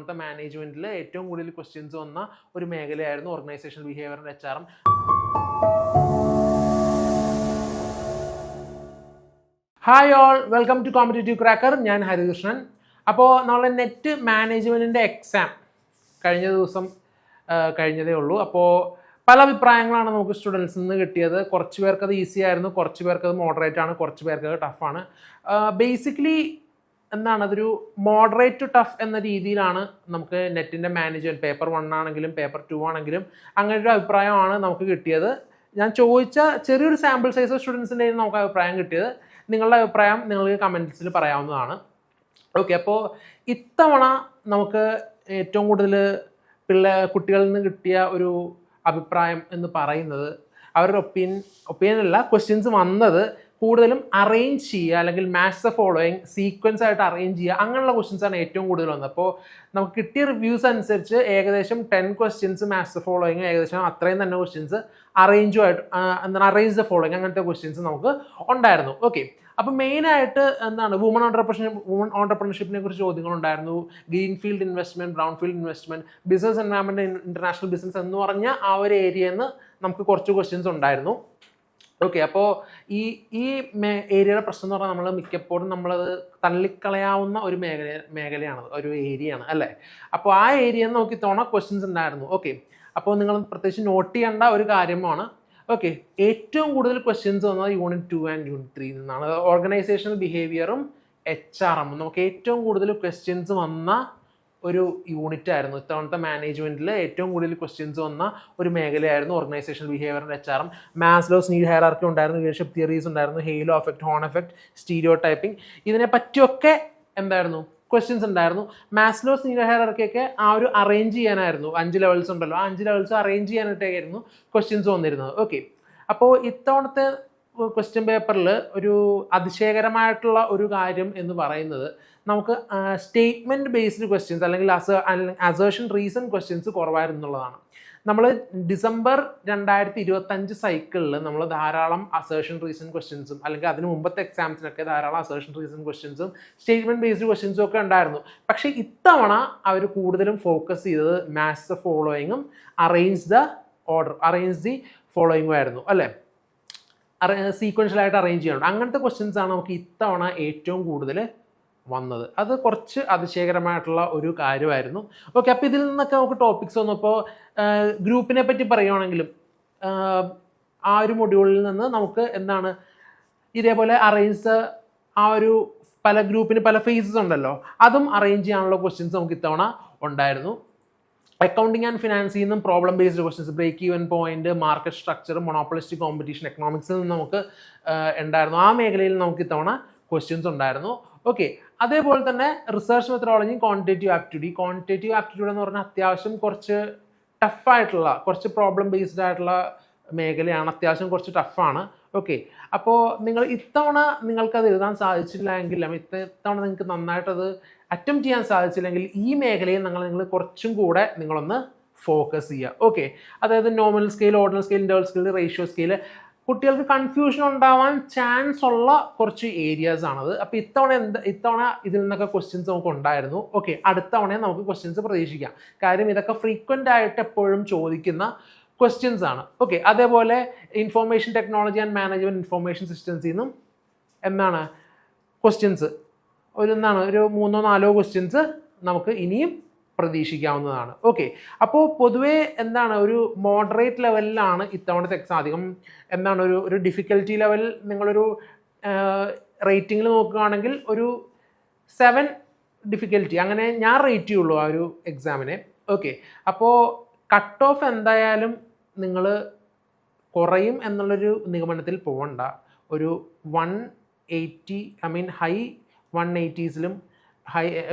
ഇത്തവണത്തെ മാനേജ്മെന്റിൽ ഏറ്റവും കൂടുതൽ ക്വസ്റ്റ്യൻസ് വന്ന ഒരു മേഖലയായിരുന്നു organisational behaviour and HRM. Hi all, welcome to competitive cracker. ഞാൻ ഹരികൃഷ്ണൻ. അപ്പോൾ നമ്മളെ നെറ്റ് മാനേജ്മെൻറ്റിൻ്റെ എക്സാം കഴിഞ്ഞ ദിവസം കഴിഞ്ഞതേ ഉള്ളൂ. അപ്പോൾ പല അഭിപ്രായങ്ങളാണ് നമുക്ക് സ്റ്റുഡൻസിൽ നിന്ന് കിട്ടിയത്. കുറച്ച് പേർക്ക് അത് ഈസി ആയിരുന്നു, കുറച്ച് പേർക്ക് അത് മോഡറേറ്റ് ആണ്, കുറച്ച് പേർക്ക് അത് ടഫാണ്. ബേസിക്കലി എന്താണ്, അതൊരു മോഡറേറ്റ് ടു ടഫ് എന്ന രീതിയിലാണ് നമുക്ക് നെറ്റിൻ്റെ മാനേജ്മെൻറ്റ് പേപ്പർ 1 ആണെങ്കിലും പേപ്പർ 2 ആണെങ്കിലും അങ്ങനെ ഒരു അഭിപ്രായമാണ് നമുക്ക് കിട്ടിയത്. ഞാൻ ചോദിച്ച ചെറിയൊരു സാമ്പിൾ സൈസ് സ്റ്റുഡൻസിൻ്റെ നമുക്ക് അഭിപ്രായം കിട്ടിയത്. നിങ്ങളുടെ അഭിപ്രായം നിങ്ങൾക്ക് കമൻറ്റ്സിൽ പറയാവുന്നതാണ്. ഓക്കെ, അപ്പോൾ ഇത്തവണ നമുക്ക് ഏറ്റവും കൂടുതൽ കുട്ടികളിൽ നിന്ന് കിട്ടിയ ഒരു അഭിപ്രായം എന്ന് പറയുന്നത്, അവരുടെ ഒപ്പീനിയൻ അല്ല, ക്വസ്റ്റ്യൻസ് വന്നത് കൂടുതലും അറേഞ്ച് ചെയ്യുക അല്ലെങ്കിൽ മാച്ച് ദ ഫോളോയിങ് സീക്വൻസ് ആയിട്ട് അറേഞ്ച് ചെയ്യുക, അങ്ങനെയുള്ള ക്വസ്റ്റ്യൻസാണ് ഏറ്റവും കൂടുതൽ വന്നത്. അപ്പോൾ നമുക്ക് കിട്ടിയ റിവ്യൂസ് അനുസരിച്ച് ഏകദേശം 10 ക്വസ്റ്റ്യൻസ് മാച്ച് ദ ഫോളോയിങ്, ഏകദേശം അത്രയും തന്നെ ക്വസ്റ്റ്യൻസ് അറേഞ്ച് ദ ഫോളോയിങ്, അങ്ങനത്തെ ക്വസ്റ്റ്യൻസ് നമുക്ക് ഉണ്ടായിരുന്നു. ഓക്കെ, അപ്പോൾ മെയിനായിട്ട് എന്താണ്, വുമൺ ഓണ്ടർപ്രണർഷിപ്പിനെ കുറിച്ച് ചോദ്യങ്ങളുണ്ടായിരുന്നു. Green field investment, brown field investment, business environment, international business എന്ന് പറഞ്ഞ ആ ഒരു ഏരിയയിൽ നിന്ന് നമുക്ക് കുറച്ച് ക്വസ്റ്റ്യൻസ് ഉണ്ടായിരുന്നു. ഓക്കെ, അപ്പോൾ ഈ ഏരിയയുടെ പ്രശ്നം എന്ന് പറഞ്ഞാൽ നമ്മൾ മിക്കപ്പോഴും നമ്മളത് തള്ളിക്കളയാവുന്ന ഒരു മേഖലയാണ്, ഒരു ഏരിയയാണ് അല്ലേ. അപ്പോൾ ആ ഏരിയയിൽ നോക്കി തവണ ക്വസ്റ്റ്യൻസ് ഉണ്ടായിരുന്നു. ഓക്കെ, അപ്പോൾ നിങ്ങൾ പ്രത്യേകിച്ച് നോട്ട് ചെയ്യേണ്ട ഒരു കാര്യമാണ്. ഓക്കെ, ഏറ്റവും കൂടുതൽ ക്വസ്റ്റ്യൻസ് വന്നത് യൂണിറ്റ് 2 ആൻഡ് യൂണിറ്റ് 3 നിന്നാണ്. ഓർഗനൈസേഷണൽ ബിഹേവിയറും HRM നമുക്ക് ഏറ്റവും കൂടുതൽ ക്വസ്റ്റ്യൻസ് വന്ന ഒരു യൂണിറ്റ് ആയിരുന്നു. ഇത്തവണത്തെ മാനേജ്മെൻറ്റിൽ ഏറ്റവും കൂടുതൽ ക്വസ്റ്റ്യൻസ് വന്ന ഒരു മേഖലയായിരുന്നു organisational behaviour and HRM. Maslow's need hierarchy ഉണ്ടായിരുന്നു, ലീഡർഷിപ്പ് തിയറീസ് ഉണ്ടായിരുന്നു, halo effect, horn effect, stereotyping, ഇതിനെ പറ്റിയൊക്കെ എന്തായിരുന്നു ക്വസ്റ്റ്യൻസ് ഉണ്ടായിരുന്നു. മാസ്ലോസ് നീഡ് ഹയറാർക്കിയൊക്കെ ആ ഒരു അറേഞ്ച് ചെയ്യാനായിരുന്നു. 5 ലെവൽസ് ഉണ്ടല്ലോ, ആ 5 ലെവൽസ് അറേഞ്ച് ചെയ്യാനായിട്ടായിരുന്നു ക്വസ്റ്റ്യൻസ് വന്നിരുന്നത്. ഓക്കെ, അപ്പോൾ ഇത്തവണത്തെ ക്വസ്റ്റ്യൻ പേപ്പറിൽ ഒരു അതിശയകരമായിട്ടുള്ള ഒരു കാര്യം എന്ന് പറയുന്നത്, നമുക്ക് സ്റ്റേറ്റ്മെൻറ്റ് ബേസ്ഡ് ക്വസ്റ്റ്യൻസ് അല്ലെങ്കിൽ അസേർഷൻ റീസൺ ക്വസ്റ്റ്യൻസ് കുറവായിരുന്നു എന്നുള്ളതാണ്. നമ്മൾ ഡിസംബർ 2025 സൈക്കിളിൽ നമ്മൾ ധാരാളം അസേർഷൻ റീസൺ ക്വസ്റ്റ്യൻസും അല്ലെങ്കിൽ അതിന് മുമ്പത്തെ എക്സാംസിനൊക്കെ ധാരാളം അസേർഷൻ റീസൺ ക്വസ്റ്റ്യൻസും സ്റ്റേറ്റ്മെൻറ്റ് ബേസ്ഡ് ക്വസ്റ്റ്യൻസും ഒക്കെ ഉണ്ടായിരുന്നു. പക്ഷേ ഇത്തവണ അവർ കൂടുതലും ഫോക്കസ് ചെയ്തത് മാച്ച് ദ ഫോളോയിങ്ങും അറേഞ്ച് ദി ഫോളോയിങ്ങും ആയിരുന്നു അല്ലേ. സീക്വൻഷ്യലായിട്ട് അറേഞ്ച് ചെയ്യണം, അങ്ങനത്തെ ക്വസ്റ്റ്യൻസ് ആണ് നമുക്ക് ഇത്തവണ ഏറ്റവും കൂടുതൽ വന്നത്. അത് കുറച്ച് അതിശയകരമായിട്ടുള്ള ഒരു കാര്യമായിരുന്നു. ഓക്കെ, അപ്പോൾ ഇതിൽ നിന്നൊക്കെ നമുക്ക് ടോപ്പിക്സ് വന്നു. ഇപ്പോൾ ഗ്രൂപ്പിനെ പറ്റി പറയുകയാണെങ്കിലും ആ ഒരു മൊഡ്യൂളിൽ നിന്ന് നമുക്ക് എന്താണ് ഇതേപോലെ അറേഞ്ച് ആ ഒരു പല ഗ്രൂപ്പിന് പല ഫേസസ് ഉണ്ടല്ലോ, അതും അറേഞ്ച് ചെയ്യാനുള്ള ക്വസ്റ്റ്യൻസ് നമുക്ക് ഇത്തവണ ഉണ്ടായിരുന്നു. അക്കൗണ്ടിങ് ആൻഡ് ഫിനാൻസിൽ നിന്നും problem based questions, break even point, market structure, monopolistic competition, എക്കണോമിക്സിൽ നിന്ന് നമുക്ക് ഉണ്ടായിരുന്നു. ആ മേഖലയിൽ നമുക്ക് ഇത്തവണ ക്വസ്റ്റ്യൻസ് ഉണ്ടായിരുന്നു. ഓക്കെ, അതേപോലെ തന്നെ റിസർച്ച് മെത്തഡോളജി, ക്വാണ്ടിറ്റേറ്റീവ് ആപ്റ്റിറ്റ്യൂഡ് എന്ന് പറഞ്ഞാൽ അത്യാവശ്യം കുറച്ച് ടഫായിട്ടുള്ള, കുറച്ച് പ്രോബ്ലം ബേസ്ഡ് ആയിട്ടുള്ള മേഖലയാണ്, അത്യാവശ്യം കുറച്ച് ടഫാണ്. ഓക്കെ, അപ്പോൾ ഇത്തവണ നിങ്ങൾക്കത് എഴുതാൻ സാധിച്ചില്ല എങ്കിൽ, ഇത്തവണ നിങ്ങൾക്ക് നന്നായിട്ടത് അറ്റംപ്റ്റ് ചെയ്യാൻ സാധിച്ചില്ലെങ്കിൽ ഈ മേഖലയിൽ നിങ്ങൾ കുറച്ചും കൂടെ നിങ്ങളൊന്ന് ഫോക്കസ് ചെയ്യുക. ഓക്കെ, അതായത് nominal scale, ordinal scale, interval scale, ratio scale, കുട്ടികൾക്ക് കൺഫ്യൂഷൻ ഉണ്ടാവാൻ ചാൻസ് ഉള്ള കുറച്ച് ഏരിയാസ് ആണത്. അപ്പോൾ ഇത്തവണ ഇതിൽ നിന്നൊക്കെ ക്വസ്റ്റ്യൻസ് നമുക്ക് ഉണ്ടായിരുന്നു. ഓക്കെ, അടുത്ത തവണ നമുക്ക് ക്വസ്റ്റ്യൻസ് പ്രതീക്ഷിക്കാം. കാര്യം ഇതൊക്കെ ഫ്രീക്വൻ്റ് ആയിട്ട് എപ്പോഴും ചോദിക്കുന്ന ക്വസ്റ്റ്യൻസ് ആണ്. ഓക്കെ, അതേപോലെ information technology and management information സിസ്റ്റംസിൽ നിന്നും ക്വസ്റ്റ്യൻസ് ഒരു 3-4 ക്വസ്റ്റ്യൻസ് നമുക്ക് ഇനിയും പ്രതീക്ഷിക്കാവുന്നതാണ്. ഓക്കെ, അപ്പോൾ പൊതുവേ ഒരു മോഡറേറ്റ് ലെവലിലാണ് ഇത്തവണത്തെ എക്സാം. അധികം ഒരു ഡിഫിക്കൽറ്റി ലെവൽ നിങ്ങളൊരു റേറ്റിങ്ങിൽ നോക്കുകയാണെങ്കിൽ ഒരു 7 ഡിഫിക്കൽറ്റി അങ്ങനെ ഞാൻ റേറ്റ് ചെയ്യുള്ളൂ ആ ഒരു എക്സാമിനെ. ഓക്കെ, അപ്പോൾ കട്ട് ഓഫ് എന്തായാലും നിങ്ങൾ കുറയും എന്നുള്ളൊരു നിഗമനത്തിൽ പോകണ്ട. ഒരു 180 ഹൈ 180s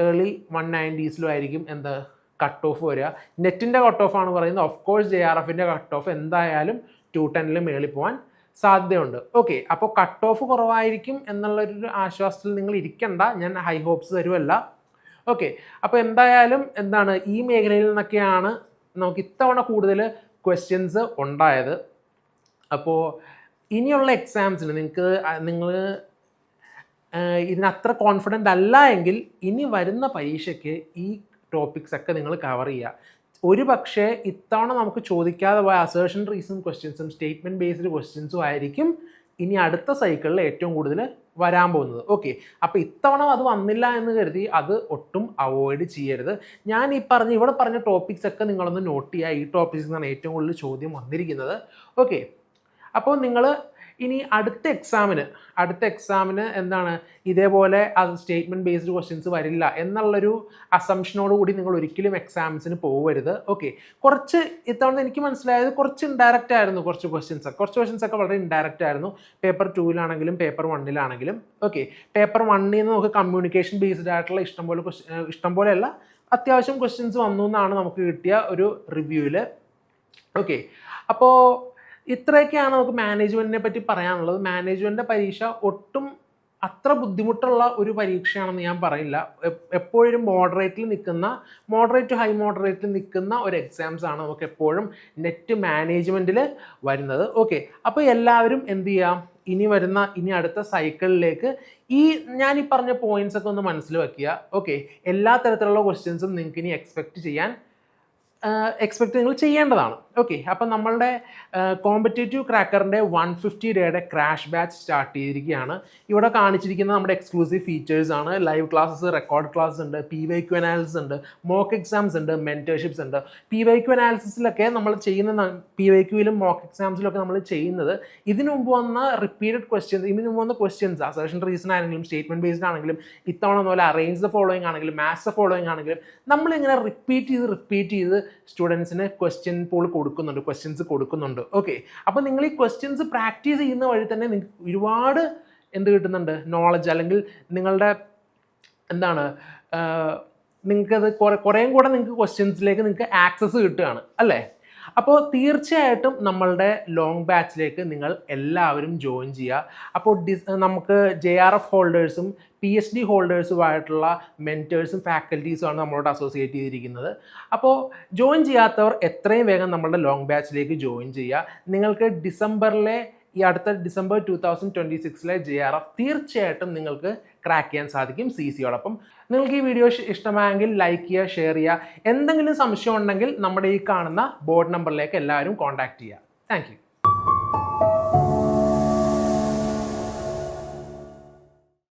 ഏർലി 190s ആയിരിക്കും കട്ട് ഓഫ് വരിക. നെറ്റിൻ്റെ കട്ട് ഓഫ് ആണ് പറയുന്നത്. ഓഫ് കോഴ്സ് JRFൻ്റെ കട്ട് ഓഫ് എന്തായാലും 210 മേളിൽ പോകാൻ സാധ്യതയുണ്ട്. ഓക്കെ, അപ്പോൾ കട്ട് ഓഫ് കുറവായിരിക്കും എന്നുള്ളൊരു ആശ്വാസത്തിൽ നിങ്ങൾ ഇരിക്കണ്ട, ഞാൻ ഹൈ ഹോപ്സ് തരുമല്ല. ഓക്കെ, അപ്പോൾ എന്തായാലും ഈ മേഖലയിൽ നിന്നൊക്കെയാണ് നമുക്ക് ഇത്തവണ കൂടുതൽ ക്വസ്റ്റ്യൻസ് ഉണ്ടായത്. അപ്പോൾ ഇനിയുള്ള എക്സാംസിന് നിങ്ങൾ ഇതിനത്ര കോൺഫിഡൻ്റ് അല്ല എങ്കിൽ ഇനി വരുന്ന പരീക്ഷയ്ക്ക് ഈ ടോപ്പിക്സ് ഒക്കെ നിങ്ങൾ കവർ ചെയ്യുക. ഒരു പക്ഷേ ഇത്തവണ നമുക്ക് ചോദിക്കാതെ പോയ അസേർഷൻ റീസൺ ക്വസ്റ്റ്യൻസും സ്റ്റേറ്റ്മെൻറ്റ് ബേസ്ഡ് ക്വസ്റ്റ്യൻസും ആയിരിക്കും ഇനി അടുത്ത സൈക്കിളിൽ ഏറ്റവും കൂടുതൽ വരാൻ പോകുന്നത്. ഓക്കെ, അപ്പോൾ ഇത്തവണ അത് വന്നില്ല എന്ന് കരുതി അത് ഒട്ടും അവോയ്ഡ് ചെയ്യരുത്. ഞാൻ ഇവിടെ പറഞ്ഞ ടോപ്പിക്സ് ഒക്കെ നിങ്ങളൊന്ന് നോട്ട് ചെയ്യുക. ഈ ടോപ്പിക്സ് നിന്നാണ് ഏറ്റവും കൂടുതൽ ചോദ്യം വന്നിരിക്കുന്നത്. ഓക്കെ, അപ്പോൾ നിങ്ങൾ ഇനി അടുത്ത എക്സാമിന് എന്താണ് ഇതേപോലെ അത് സ്റ്റേറ്റ്മെൻറ്റ് ബേസ്ഡ് ക്വസ്റ്റ്യൻസ് വരില്ല എന്നുള്ളൊരു അസംഷനോടുകൂടി നിങ്ങൾ ഒരിക്കലും എക്സാംസിന് പോകരുത്. ഓക്കെ, കുറച്ച് ഇത്തവണ എനിക്ക് മനസ്സിലായത് കുറച്ച് ഇൻഡയറക്റ്റ് ആയിരുന്നു. കുറച്ച് ക്വസ്റ്റ്യൻസ് ഒക്കെ വളരെ ഇൻഡയറക്റ്റ് ആയിരുന്നു. പേപ്പർ 2-ലാണെങ്കിലും പേപ്പർ 1-ലാണെങ്കിലും. ഓക്കെ, പേപ്പർ 1-ൽ നിന്ന് നമുക്ക് കമ്മ്യൂണിക്കേഷൻ ബേസ്ഡ് ആയിട്ടുള്ള ഇഷ്ടംപോലെ അല്ല, അത്യാവശ്യം ക്വസ്റ്റ്യൻസ് വന്നു എന്നാണ് നമുക്ക് കിട്ടിയ ഒരു റിവ്യൂവിൽ. ഓക്കെ, അപ്പോൾ ഇത്രയൊക്കെയാണ് നമുക്ക് മാനേജ്മെൻറ്റിനെ പറ്റി പറയാനുള്ളത്. മാനേജ്മെൻറ്റിൻ്റെ പരീക്ഷ ഒട്ടും അത്ര ബുദ്ധിമുട്ടുള്ള ഒരു പരീക്ഷയാണെന്ന് ഞാൻ പറയില്ല. എപ്പോഴും മോഡറേറ്റ് ടു ഹൈ മോഡറേറ്റിൽ നിൽക്കുന്ന ഒരു എക്സാംസ് ആണ് നമുക്ക് എപ്പോഴും നെറ്റ് മാനേജ്മെൻറ്റിൽ വരുന്നത്. ഓക്കെ, അപ്പോൾ എല്ലാവരും എന്ത് ചെയ്യാം, ഇനി അടുത്ത സൈക്കിളിലേക്ക് ഞാൻ ഈ പറഞ്ഞ പോയിന്റ്സ് ഒക്കെ ഒന്ന് മനസ്സിൽ വെക്കുക. ഓക്കെ, എല്ലാ തരത്തിലുള്ള ക്വസ്റ്റ്യൻസും നിങ്ങൾക്ക് ഇനി എക്സ്പെക്ട് നിങ്ങൾ ചെയ്യേണ്ടതാണ്. ഓക്കെ, അപ്പം നമ്മളുടെ കോമ്പറ്റേറ്റീവ് ക്രാക്കറിൻ്റെ 150 ഡേയുടെ ക്രാഷ് ബാച്ച് സ്റ്റാർട്ട് ചെയ്തിരിക്കുകയാണ്. ഇവിടെ കാണിച്ചിരിക്കുന്ന നമ്മുടെ എക്സ്ക്ലൂസീവ് ഫീച്ചേഴ്സ് ആണ്. ലൈവ് ക്ലാസ്സസ്, റെക്കോർഡ് ക്ലാസ്സസ് ഉണ്ട്, PYQ അനാലിസിസ് ഉണ്ട്, മോക്ക് എക്സാംസ് ഉണ്ട്, മെൻറ്റർഷിപ്സ് ഉണ്ട്. PYQ അനാലിസിസിലൊക്കെ നമ്മൾ ചെയ്യുന്ന PYQയിലും മോക്ക് എക്സാംസിലൊക്കെ നമ്മൾ ചെയ്യുന്നത് ഇതിനു മുമ്പ് വന്ന റിപ്പീറ്റഡ് ക്വസ്റ്റ്യൻസ് അസേർഷൻ റീസൺ ആണെങ്കിലും സ്റ്റേറ്റ്മെൻറ്റ് ബേസ്ഡ് ആണെങ്കിലും ഇത്തവണ പോലെ അറേഞ്ച് ദ ഫോളോയിങ് ആണെങ്കിലും മാത്സ് ദ ഫോളോയിങ് ആണെങ്കിലും നമ്മളിങ്ങനെ റിപ്പീറ്റ് ചെയ്ത് സ്റ്റുഡൻസിന് ക്വസ്റ്റ്യൻസ് കൊടുക്കുന്നുണ്ട്. ഓക്കെ, അപ്പോൾ നിങ്ങൾ ഈ ക്വസ്റ്റ്യൻസ് പ്രാക്ടീസ് ചെയ്യുന്ന വഴി തന്നെ നിങ്ങൾക്ക് ഒരുപാട് കിട്ടുന്നുണ്ട്, നോളജ്. അല്ലെങ്കിൽ നിങ്ങളുടെ നിങ്ങൾക്കത് കുറേയും കൂടെ നിങ്ങൾക്ക് ക്വസ്റ്റ്യൻസിലേക്ക് നിങ്ങൾക്ക് ആക്സസ് കിട്ടുകയാണ് അല്ലേ. അപ്പോൾ തീർച്ചയായിട്ടും നമ്മളുടെ ലോങ് ബാച്ചിലേക്ക് നിങ്ങൾ എല്ലാവരും ജോയിൻ ചെയ്യുക. അപ്പോൾ നമുക്ക് JRF ഹോൾഡേഴ്സും PhD ഹോൾഡേഴ്സുമായിട്ടുള്ള മെൻറ്റേഴ്സും ഫാക്കൽറ്റീസുമാണ് നമ്മളോട് അസോസിയേറ്റ് ചെയ്തിരിക്കുന്നത്. അപ്പോൾ ജോയിൻ ചെയ്യാത്തവർ എത്രയും വേഗം നമ്മളുടെ ലോങ് ബാച്ചിലേക്ക് ജോയിൻ ചെയ്യുക. നിങ്ങൾക്ക് അടുത്ത ഡിസംബർ 2026 JRF തീർച്ചയായിട്ടും നിങ്ങൾക്ക് ക്രാക്ക് ചെയ്യാൻ സാധിക്കും CCയോടൊപ്പം. നിങ്ങൾക്ക് ഈ വീഡിയോ ഇഷ്ടമായെങ്കിൽ ലൈക്ക് ചെയ്യുക, ഷെയർ ചെയ്യുക. എന്തെങ്കിലും സംശയം ഉണ്ടെങ്കിൽ നമ്മുടെ ഈ കാണുന്ന ബോർഡ് നമ്പറിലേക്ക് എല്ലാവരും കോൺടാക്ട് ചെയ്യുക. Thank you.